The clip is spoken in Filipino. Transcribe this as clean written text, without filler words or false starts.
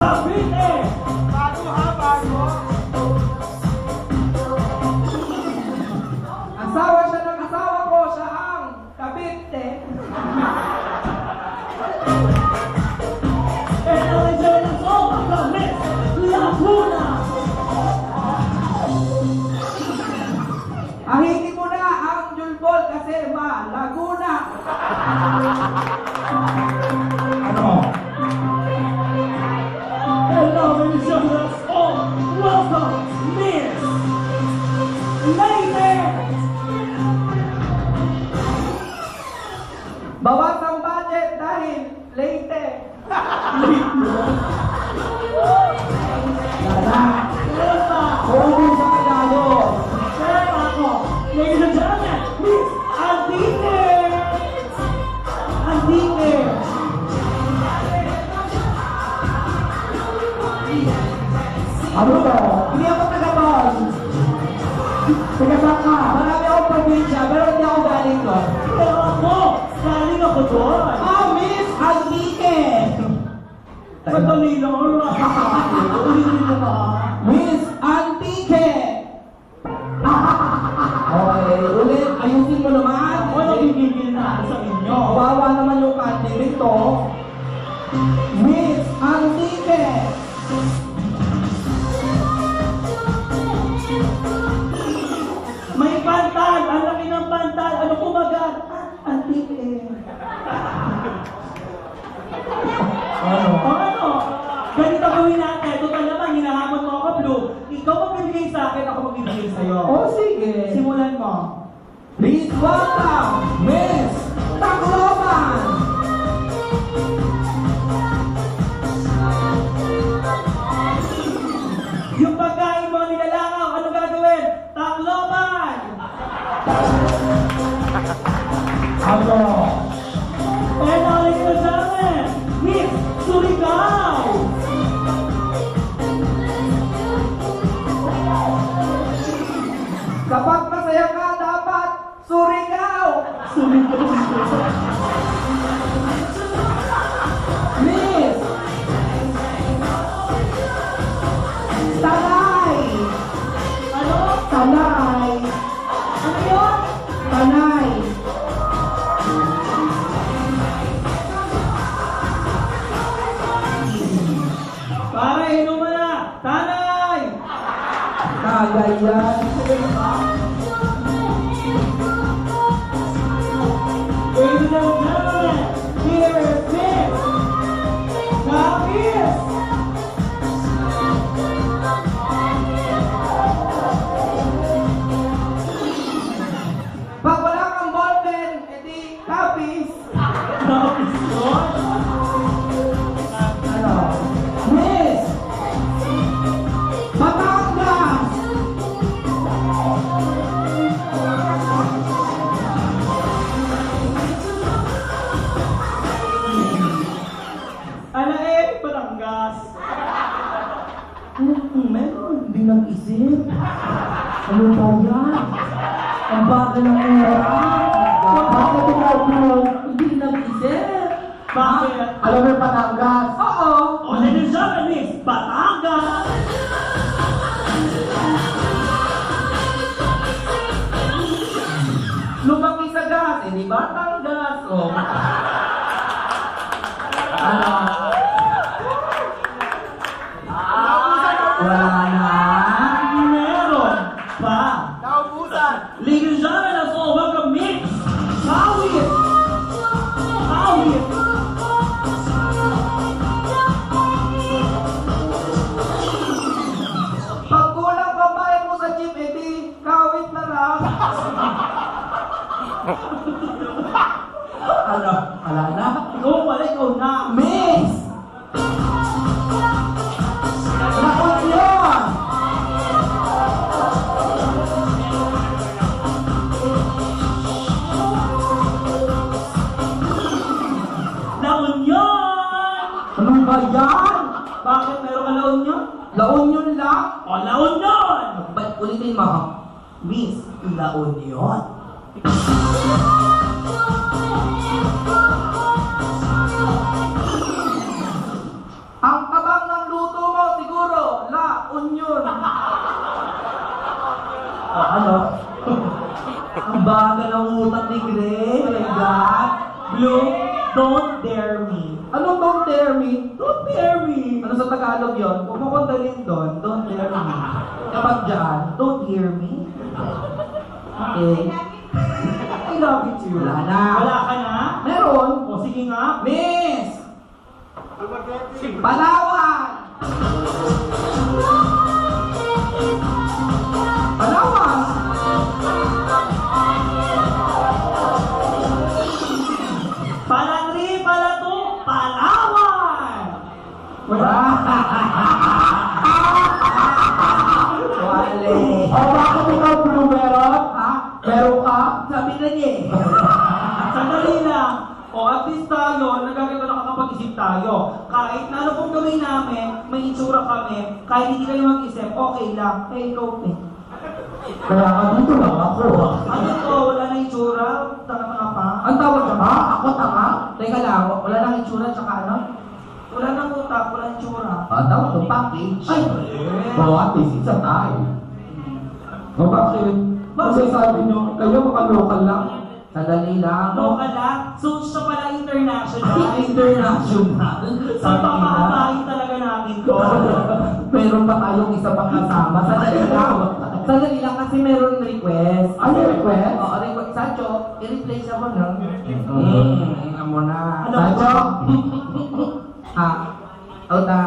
Cavite! Bago ha, bago. Asawa siya ng asawa ko, siya ang Cavite. And ang Angeles overcome Miss Laguna! Ahingin mo na ang Julbol kasi Laguna. Ano? Hello, ladies and gentlemen, all welcome Miss Lady! Bawas ang budget dahil late. Kung sa Tagalog. Pero ako, ladies and gentlemen, Miss Andine! Andine! Ano to? Hindi ako taga-ball. Taga-baka. Marami akong probinsya, pero hindi ako galing doon. Pero ako, galing ako doon! Miss Alike! Madali lang, ulitin mo ba? Miss Antique! Okay, ulit. Ayusin mo naman. Ako nagigigil na sa inyo. Kawawa naman yung kante nito. Miss Antique! May pantal! Ang laki ng pantal! Ano kumagat? Antique! Ano? O ano? Ganito gawin natin. Total naman, hinahamon mo ako, Blue. Ikaw magbibigay sa akin, ako magbibigay sa'yo. Oh, sige. Simulan mo. Please welcome Miss Tacloban! Yung pagkain mo nilalangaw, ano gagawin? Tacloban! Ano? And now, ladies and gentlemen, Miss Surigao! Kapag masaya ka, dapat Surigao! Miss! Tanay! Ano? Tanay! Ano yun? Tanay! Para inuman na! Tanay! Tagay yan. Ladies and gentlemen, here is Miss Kapis! Pag wala kang ballpen, edi kapis. Kapis yun? Ano? Miss! Batangas! Ala Batangas! Meron, hindi nag-isip. Ano ba yan? Ang bagal ng era. Bakit ikaw hindi nag-isip? Bakit? Alam mo yung Batangas? Oo. O, ladies and gentlemen, Miss Batangas! Lumaki sa gas, hindi Batangas. Oh. Ano? Wala na. Meron pa! Naubusan. Ladies and gentlemen, let's all welcome Miss Awit! Awit! Pag kulang pambayad mo sa jeep, edi kawit na lang. Ano? Wala na? Ikaw pala, ikaw na! Miss! Lakot yun! La Union! Ano ba yan? Bakit meron ka La Union? La Union lang? O, La Union! Ba't ulitin mo? Miss La Union. Ang tabang ng luto Ano? Ang bagal ng utak ni Greg. Like that. Blue, don't dare me. Ano don't dare me? Don't dare me. Ano sa Tagalog yun? Huwag mo kong dalhin doon. Don't dare me. Kapag dyan. Don't hear me. Okay. I love you too. Wala na. Wala ka na? Meron. O sige nga. Miss! Palawan! Palawan! Pala 3, pala 2, Palawan! Wala! Wale! O bakit ikaw blue meron? Ha? Meron ka? Sabi na niya eh. Sandali lang. O at least tayo, nagkakita nakakapag-isip tayo. Kahit na ano pong gawin namin, may itsura kami, kahit hindi kayo mag-isip, okay lang. Eh, ikaw eh. Kaya ka dito lang ako. Ano to? Wala na itsura? Tanga-tanga pa? Ang tawag ka ba? Ako tanga? Teka lang, wala nang itsura tsaka ano? Wala nang utak, wala nang itsura. Tawag to package. Ay! Bawat isa tayo. O bakit? Kasi sabi nyo, kayo maka-local lang. Sadali lang. Ano ka lang? So, siya pala international. International. So, papakabahin talaga namin to. Meron pa tayong isa pang kasama. Sadali lang. Sadali lang kasi meron request. Ano request? Oo, request. Sacho, i-replace ako na. Ano mo na. Ano Sacho. ba? Ha? Auta.